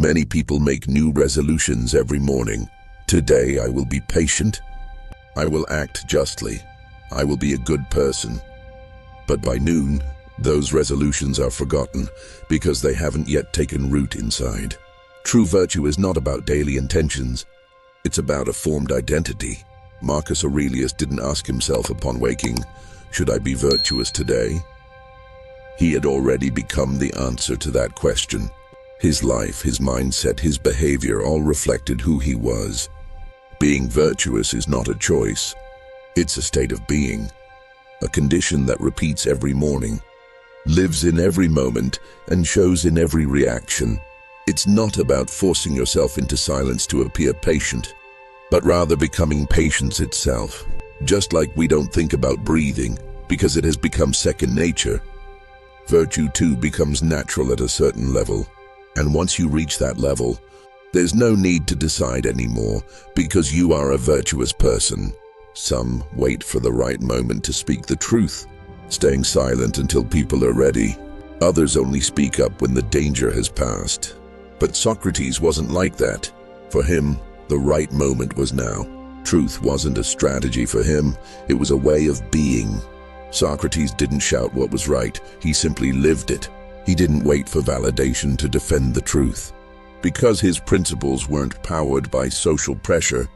Many people make new resolutions every morning. Today I will be patient. I will act justly. I will be a good person. But by noon, those resolutions are forgotten because they haven't yet taken root inside. True virtue is not about daily intentions. It's about a formed identity. Marcus Aurelius didn't ask himself upon waking, "Should I be virtuous today?" He had already become the answer to that question. His life, his mindset, his behavior all reflected who he was. Being virtuous is not a choice. It's a state of being, a condition that repeats every morning, lives in every moment, and shows in every reaction. It's not about forcing yourself into silence to appear patient, but rather becoming patience itself. Just like we don't think about breathing because it has become second nature, virtue too becomes natural at a certain level. And once you reach that level, there's no need to decide anymore because you are a virtuous person. Some wait for the right moment to speak the truth, staying silent until people are ready. Others only speak up when the danger has passed. But Socrates wasn't like that. For him, the right moment was now. Truth wasn't a strategy for him, it was a way of being. Socrates didn't shout what was right, he simply lived it. He didn't wait for validation to defend the truth. Because his principles weren't powered by social pressure,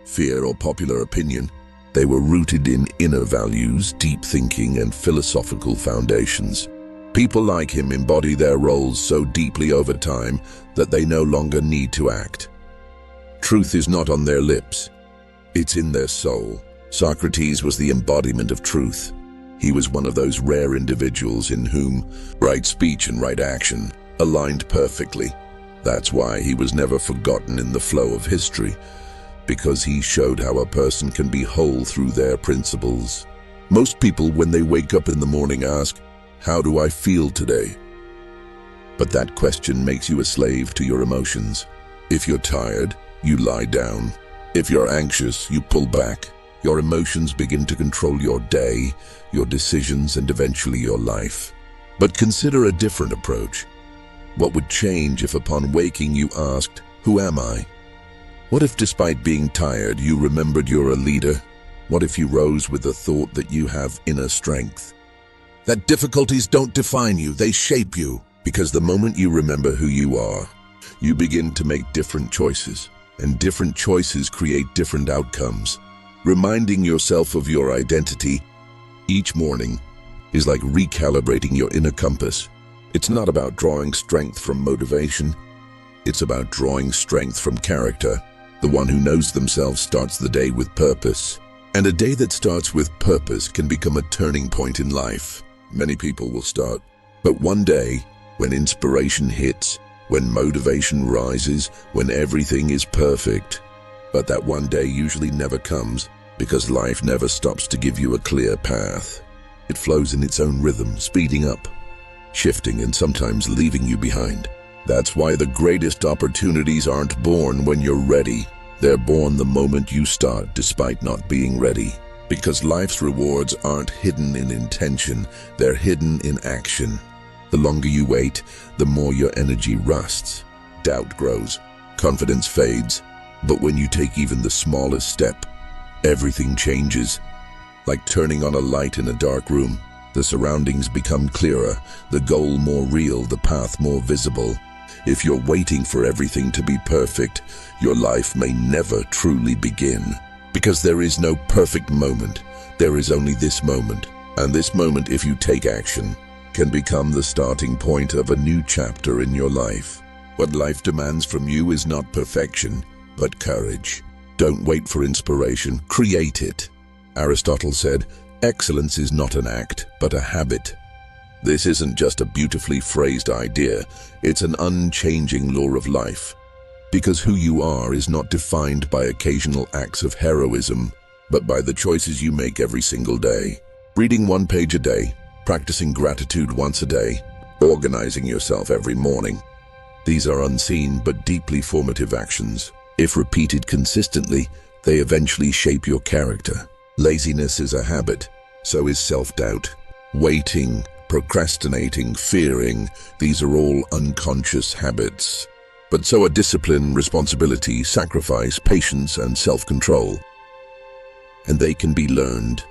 fear, or popular opinion, they were rooted in inner values, deep thinking, and philosophical foundations. People like him embody their roles so deeply over time that they no longer need to act. Truth is not on their lips, it's in their soul. Socrates was the embodiment of truth. He was one of those rare individuals in whom right speech and right action aligned perfectly. That's why he was never forgotten in the flow of history, because he showed how a person can be whole through their principles. Most people, when they wake up in the morning, ask, "How do I feel today?" But that question makes you a slave to your emotions. If you're tired, you lie down. If you're anxious, you pull back. Your emotions begin to control your day, your decisions, and eventually your life. But consider a different approach. What would change if upon waking you asked, "Who am I?" What if despite being tired you remembered you're a leader? What if you rose with the thought that you have inner strength? That difficulties don't define you, they shape you. Because the moment you remember who you are, you begin to make different choices. And different choices create different outcomes. Reminding yourself of your identity each morning is like recalibrating your inner compass. It's not about drawing strength from motivation. It's about drawing strength from character. The one who knows themselves starts the day with purpose. And a day that starts with purpose can become a turning point in life. Many people will start, but one day, when inspiration hits, when motivation rises, when everything is perfect. But that one day usually never comes, because life never stops to give you a clear path. It flows in its own rhythm, speeding up, shifting, and sometimes leaving you behind. That's why the greatest opportunities aren't born when you're ready. They're born the moment you start, despite not being ready. Because life's rewards aren't hidden in intention, they're hidden in action. The longer you wait, the more your energy rusts. Doubt grows, confidence fades. But when you take even the smallest step, everything changes. Like turning on a light in a dark room, the surroundings become clearer, the goal more real, the path more visible. If you're waiting for everything to be perfect, your life may never truly begin. Because there is no perfect moment, there is only this moment. And this moment, if you take action, can become the starting point of a new chapter in your life. What life demands from you is not perfection, but courage. Don't wait for inspiration, create it. Aristotle said, "Excellence is not an act, but a habit." This isn't just a beautifully phrased idea, it's an unchanging law of life. Because who you are is not defined by occasional acts of heroism, but by the choices you make every single day. Reading 1 page a day, practicing gratitude once a day, organizing yourself every morning. These are unseen but deeply formative actions. If repeated consistently, they eventually shape your character. Laziness is a habit, so is self-doubt. Waiting, procrastinating, fearing, these are all unconscious habits. But so are discipline, responsibility, sacrifice, patience, and self-control. And they can be learned.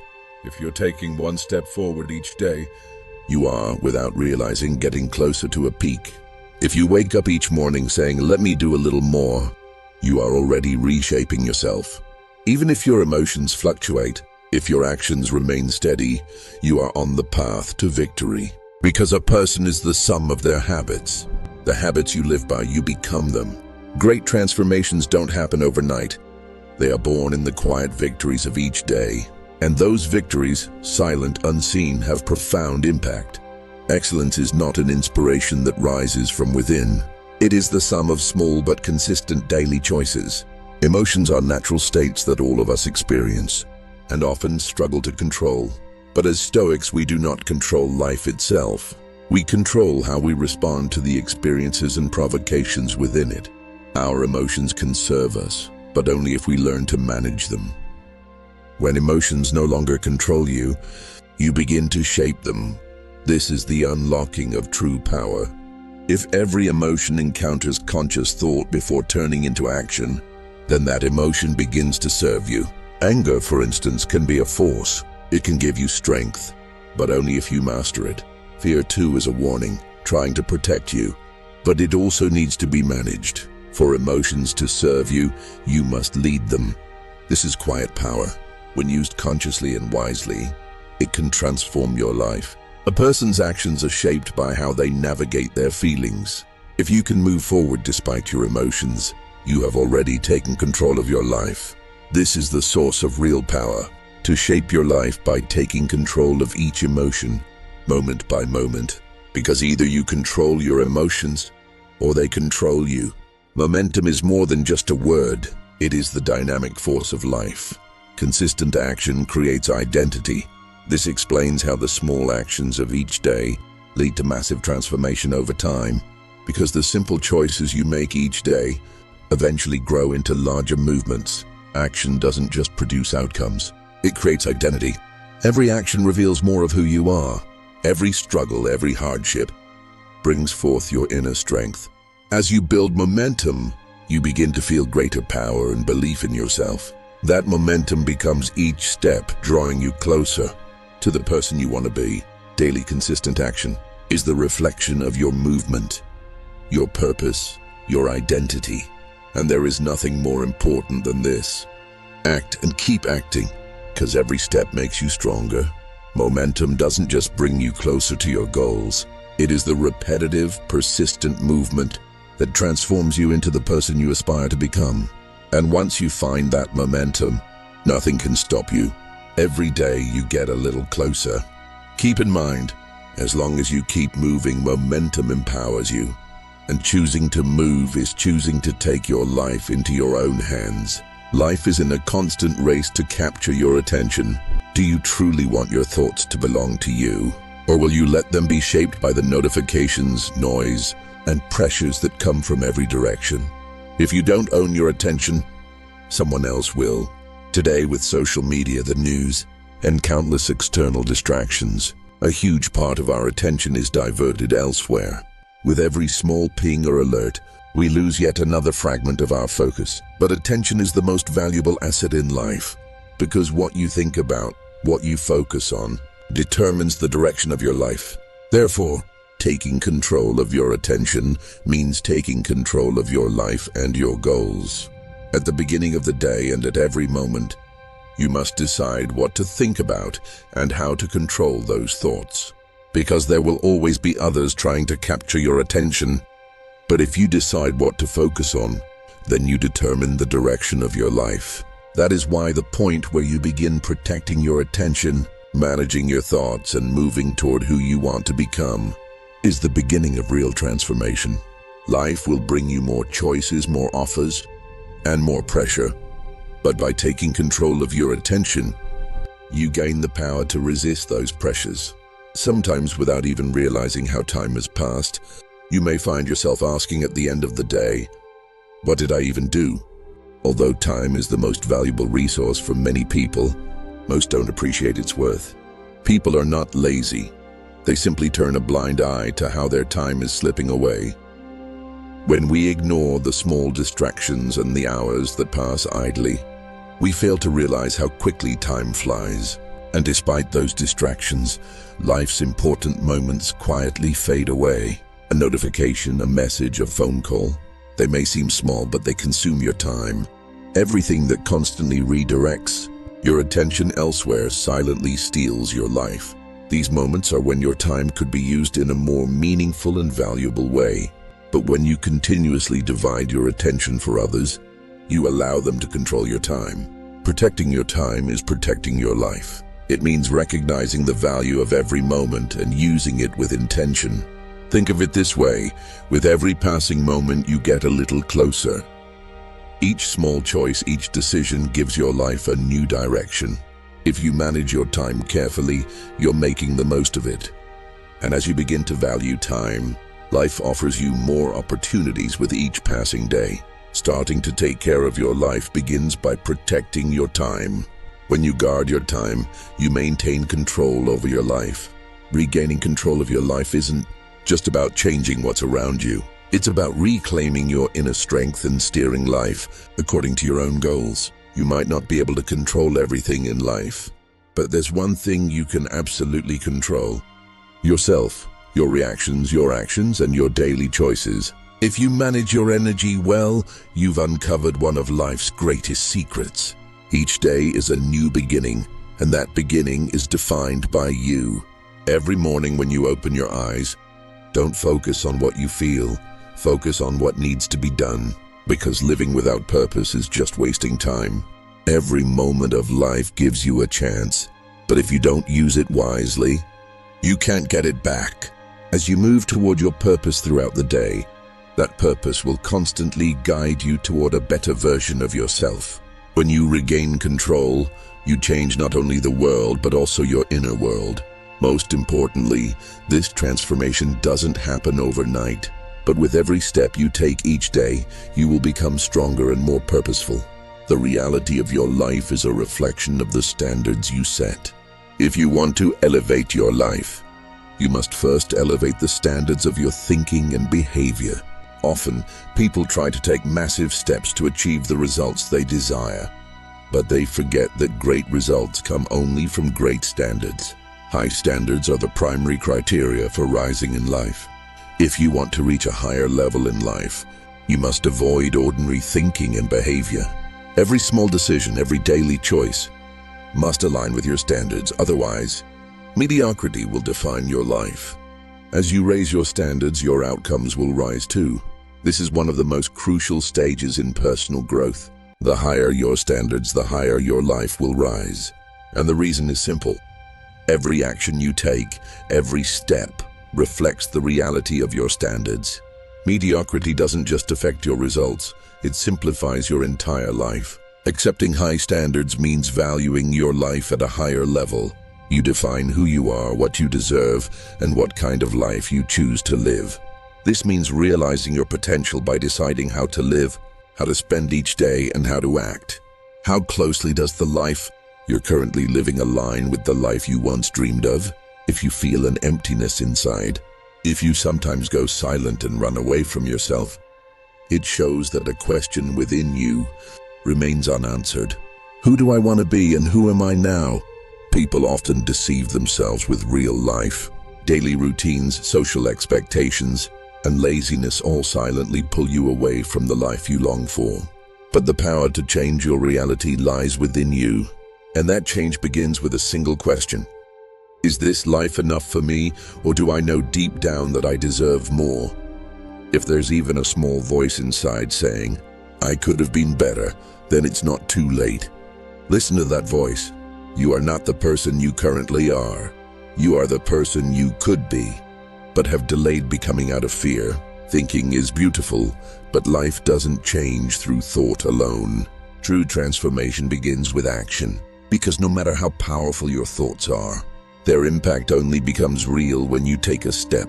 If you're taking one step forward each day, you are, without realizing, getting closer to a peak. If you wake up each morning saying, "Let me do a little more," you are already reshaping yourself. Even if your emotions fluctuate, if your actions remain steady, you are on the path to victory. Because a person is the sum of their habits. The habits you live by, you become them. Great transformations don't happen overnight. They are born in the quiet victories of each day. And those victories, silent, unseen, have profound impact. Excellence is not an inspiration that rises from within. It is the sum of small but consistent daily choices. Emotions are natural states that all of us experience, and often struggle to control. But as Stoics, we do not control life itself. We control how we respond to the experiences and provocations within it. Our emotions can serve us, but only if we learn to manage them. When emotions no longer control you, you begin to shape them. This is the unlocking of true power. If every emotion encounters conscious thought before turning into action, then that emotion begins to serve you. Anger, for instance, can be a force. It can give you strength, but only if you master it. Fear, too, is a warning, trying to protect you, but it also needs to be managed. For emotions to serve you, you must lead them. This is quiet power. When used consciously and wisely, it can transform your life. A person's actions are shaped by how they navigate their feelings. If you can move forward despite your emotions, you have already taken control of your life. This is the source of real power, to shape your life by taking control of each emotion, moment by moment, because either you control your emotions or they control you. Momentum is more than just a word. It is the dynamic force of life. Consistent action creates identity. This explains how the small actions of each day lead to massive transformation over time, because the simple choices you make each day eventually grow into larger movements. Action doesn't just produce outcomes, it creates identity. Every action reveals more of who you are. Every struggle, every hardship brings forth your inner strength. As you build momentum, you begin to feel greater power and belief in yourself. That momentum becomes each step drawing you closer to the person you want to be. Daily consistent action is the reflection of your movement, your purpose, your identity. And there is nothing more important than this. Act and keep acting, because every step makes you stronger. Momentum doesn't just bring you closer to your goals. It is the repetitive, persistent movement that transforms you into the person you aspire to become. And once you find that momentum, nothing can stop you. Every day you get a little closer. Keep in mind, as long as you keep moving, momentum empowers you. And choosing to move is choosing to take your life into your own hands. Life is in a constant race to capture your attention. Do you truly want your thoughts to belong to you? Or will you let them be shaped by the notifications, noise, and pressures that come from every direction? If you don't own your attention, someone else will. Today, with social media, the news, and countless external distractions, a huge part of our attention is diverted elsewhere. With every small ping or alert, we lose yet another fragment of our focus. But attention is the most valuable asset in life, because what you think about, what you focus on, determines the direction of your life. Therefore, taking control of your attention means taking control of your life and your goals. At the beginning of the day and at every moment, you must decide what to think about and how to control those thoughts. Because there will always be others trying to capture your attention. But if you decide what to focus on, then you determine the direction of your life. That is why the point where you begin protecting your attention, managing your thoughts, and moving toward who you want to become is the beginning of real transformation. Life will bring you more choices, more offers, and more pressure. But by taking control of your attention, you gain the power to resist those pressures. Sometimes, without even realizing how time has passed, you may find yourself asking at the end of the day, "What did I even do?" Although time is the most valuable resource for many people, most don't appreciate its worth. People are not lazy. They simply turn a blind eye to how their time is slipping away. When we ignore the small distractions and the hours that pass idly, we fail to realize how quickly time flies. And despite those distractions, life's important moments quietly fade away. A notification, a message, a phone call. They may seem small, but they consume your time. Everything that constantly redirects your attention elsewhere silently steals your life. These moments are when your time could be used in a more meaningful and valuable way. But when you continuously divide your attention for others, you allow them to control your time. Protecting your time is protecting your life. It means recognizing the value of every moment and using it with intention. Think of it this way: with every passing moment, you get a little closer. Each small choice, each decision gives your life a new direction. If you manage your time carefully, you're making the most of it. And as you begin to value time, life offers you more opportunities with each passing day. Starting to take care of your life begins by protecting your time. When you guard your time, you maintain control over your life. Regaining control of your life isn't just about changing what's around you. It's about reclaiming your inner strength and steering life according to your own goals. You might not be able to control everything in life, but there's one thing you can absolutely control: yourself, your reactions, your actions, and your daily choices. If you manage your energy well, you've uncovered one of life's greatest secrets. Each day is a new beginning, and that beginning is defined by you. Every morning when you open your eyes, don't focus on what you feel, focus on what needs to be done, because living without purpose is just wasting time. Every moment of life gives you a chance, but if you don't use it wisely, you can't get it back. As you move toward your purpose throughout the day, that purpose will constantly guide you toward a better version of yourself. When you regain control, you change not only the world, but also your inner world. Most importantly, this transformation doesn't happen overnight, but with every step you take each day, you will become stronger and more purposeful. The reality of your life is a reflection of the standards you set. If you want to elevate your life, you must first elevate the standards of your thinking and behavior. Often, people try to take massive steps to achieve the results they desire, but they forget that great results come only from great standards. High standards are the primary criteria for rising in life. If you want to reach a higher level in life, you must avoid ordinary thinking and behavior. Every small decision, every daily choice must align with your standards. Otherwise, mediocrity will define your life. As you raise your standards, your outcomes will rise too. This is one of the most crucial stages in personal growth. The higher your standards, the higher your life will rise. And the reason is simple. Every action you take, every step, reflects the reality of your standards. Mediocrity doesn't just affect your results, it simplifies your entire life. Accepting high standards means valuing your life at a higher level. You define who you are, what you deserve, and what kind of life you choose to live. This means realizing your potential by deciding how to live, how to spend each day, and how to act. How closely does the life you're currently living align with the life you once dreamed of? If you feel an emptiness inside, if you sometimes go silent and run away from yourself, it shows that a question within you remains unanswered. Who do I want to be and who am I now? People often deceive themselves with real life. Daily routines, social expectations, and laziness all silently pull you away from the life you long for. But the power to change your reality lies within you. And that change begins with a single question. Is this life enough for me, or do I know deep down that I deserve more? If there's even a small voice inside saying, I could have been better, then it's not too late. Listen to that voice. You are not the person you currently are. You are the person you could be, but have delayed becoming out of fear. Thinking is beautiful, but life doesn't change through thought alone. True transformation begins with action, because no matter how powerful your thoughts are, their impact only becomes real when you take a step.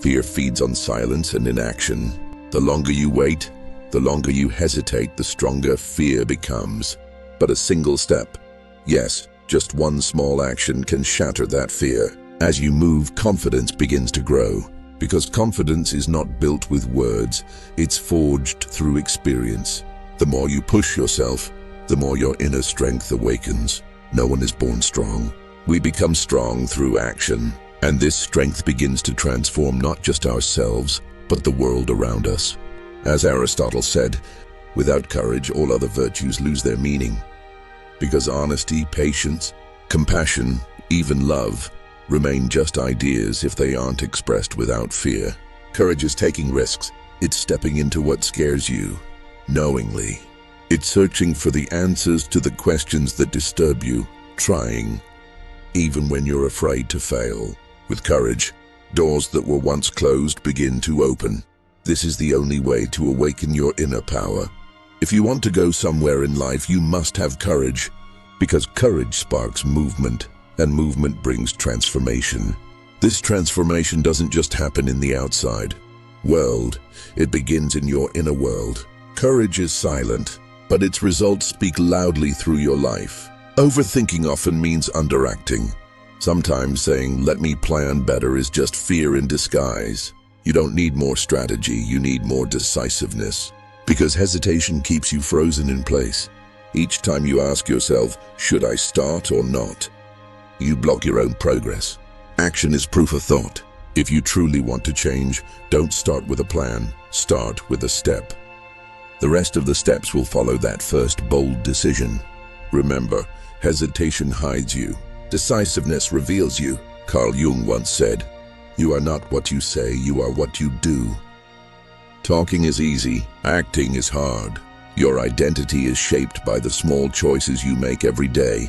Fear feeds on silence and inaction. The longer you wait, the longer you hesitate, the stronger fear becomes. But a single step, yes, just one small action can shatter that fear. As you move, confidence begins to grow. Because confidence is not built with words, it's forged through experience. The more you push yourself, the more your inner strength awakens. No one is born strong. We become strong through action, and this strength begins to transform not just ourselves, but the world around us. As Aristotle said, without courage, all other virtues lose their meaning. Because honesty, patience, compassion, even love, remain just ideas if they aren't expressed without fear. Courage is taking risks. It's stepping into what scares you, knowingly. It's searching for the answers to the questions that disturb you, trying, even when you're afraid to fail. With courage, doors that were once closed begin to open. This is the only way to awaken your inner power. If you want to go somewhere in life, you must have courage, because courage sparks movement, and movement brings transformation. This transformation doesn't just happen in the outside world, it begins in your inner world. Courage is silent, but its results speak loudly through your life. Overthinking often means underacting. Sometimes saying, "Let me plan better," is just fear in disguise. You don't need more strategy, you need more decisiveness. Because hesitation keeps you frozen in place. Each time you ask yourself, "Should I start or not?" you block your own progress. Action is proof of thought. If you truly want to change, don't start with a plan, start with a step. The rest of the steps will follow that first bold decision. Remember, hesitation hides you. Decisiveness reveals you. Carl Jung once said, "You are not what you say, you are what you do." Talking is easy, acting is hard. Your identity is shaped by the small choices you make every day.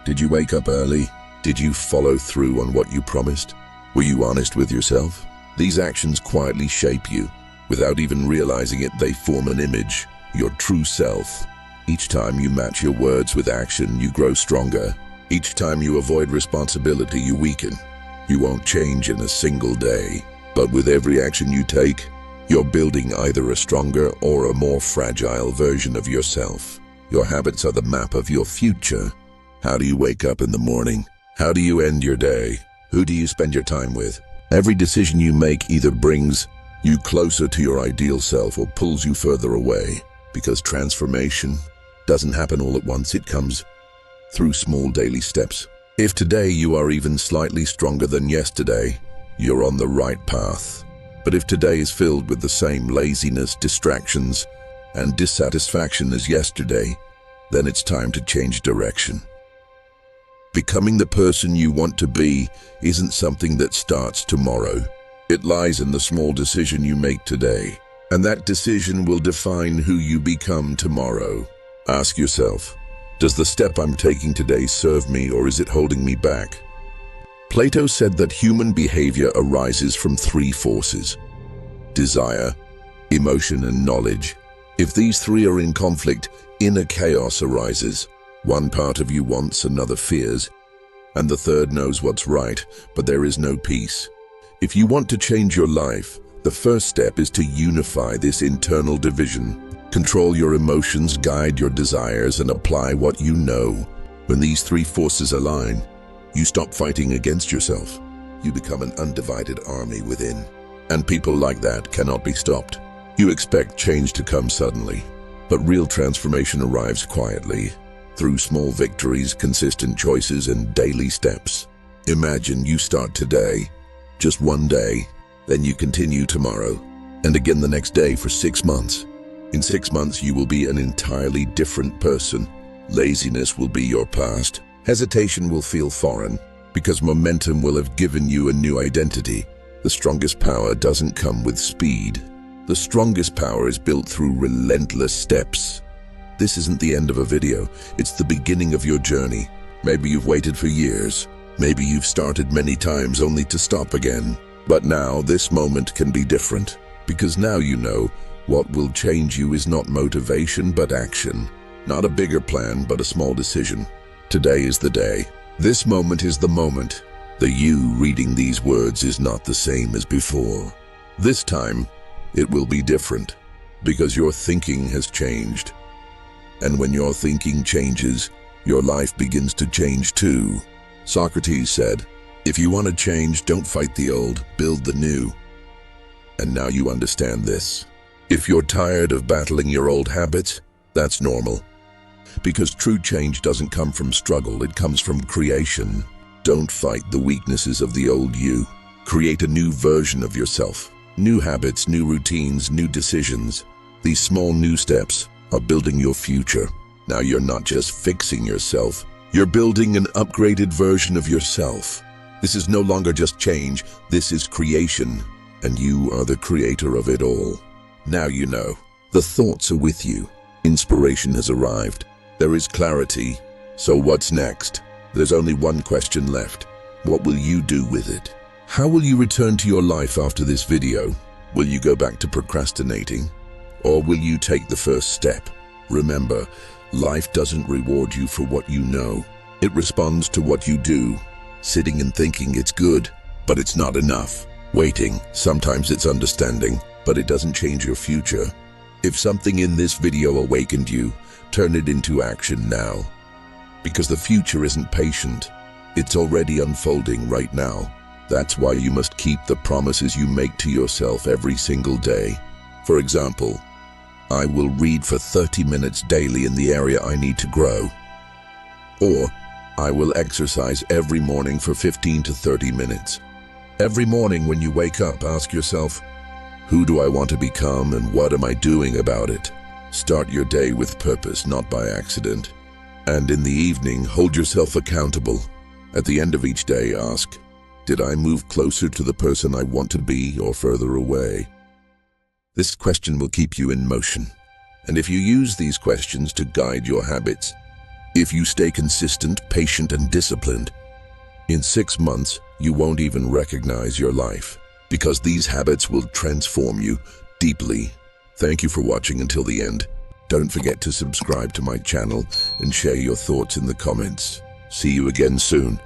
Did you wake up early? Did you follow through on what you promised? Were you honest with yourself? These actions quietly shape you. Without even realizing it, they form an image, your true self. Each time you match your words with action, you grow stronger. Each time you avoid responsibility, you weaken. You won't change in a single day, but with every action you take, you're building either a stronger or a more fragile version of yourself. Your habits are the map of your future. How do you wake up in the morning? How do you end your day? Who do you spend your time with? Every decision you make either brings you closer to your ideal self or pulls you further away. Because transformation doesn't happen all at once, it comes through small daily steps. If today you are even slightly stronger than yesterday, you're on the right path. But if today is filled with the same laziness, distractions, and dissatisfaction as yesterday, then it's time to change direction. Becoming the person you want to be isn't something that starts tomorrow. It lies in the small decision you make today, and that decision will define who you become tomorrow. Ask yourself, does the step I'm taking today serve me, or is it holding me back? Plato said that human behavior arises from three forces: desire, emotion, and knowledge. If these three are in conflict, inner chaos arises. One part of you wants, another fears, and the third knows what's right, but there is no peace. If you want to change your life, the first step is to unify this internal division. Control your emotions, guide your desires, and apply what you know. When these three forces align, you stop fighting against yourself. You become an undivided army within. And people like that cannot be stopped. You expect change to come suddenly, but real transformation arrives quietly, through small victories, consistent choices, and daily steps. Imagine you start today, just one day, then you continue tomorrow, and again the next day for 6 months. In 6 months, you will be an entirely different person. Laziness will be your past. Hesitation will feel foreign, because momentum will have given you a new identity. The strongest power doesn't come with speed. The strongest power is built through relentless steps. This isn't the end of a video, it's the beginning of your journey. Maybe you've waited for years. Maybe you've started many times only to stop again. But now this moment can be different, because now you know what will change you is not motivation but action. Not a bigger plan but a small decision. Today is the day. This moment is the moment. The you reading these words is not the same as before. This time, it will be different, because your thinking has changed. And when your thinking changes, your life begins to change too. Socrates said, "If you want to change, don't fight the old, build the new." And now you understand this. If you're tired of battling your old habits, that's normal. Because true change doesn't come from struggle, it comes from creation. Don't fight the weaknesses of the old you. Create a new version of yourself. New habits, new routines, new decisions. These small new steps are building your future. Now you're not just fixing yourself, you're building an upgraded version of yourself. This is no longer just change, this is creation, and you are the creator of it all. Now you know. The thoughts are with you. Inspiration has arrived. There is clarity. So what's next? There's only one question left. What will you do with it? How will you return to your life after this video? Will you go back to procrastinating? Or will you take the first step? Remember, life doesn't reward you for what you know. It responds to what you do. Sitting and thinking it's good, but it's not enough. Waiting, sometimes it's understanding, but it doesn't change your future. If something in this video awakened you, turn it into action now. Because the future isn't patient. It's already unfolding right now. That's why you must keep the promises you make to yourself every single day. For example, I will read for 30 minutes daily in the area I need to grow. Or, I will exercise every morning for 15 to 30 minutes. Every morning when you wake up, ask yourself, who do I want to become and what am I doing about it? Start your day with purpose, not by accident. And in the evening, hold yourself accountable. At the end of each day, ask, did I move closer to the person I want to be or further away? This question will keep you in motion. And if you use these questions to guide your habits, if you stay consistent, patient, and disciplined, in 6 months, you won't even recognize your life, because these habits will transform you deeply. Thank you for watching until the end. Don't forget to subscribe to my channel and share your thoughts in the comments. See you again soon.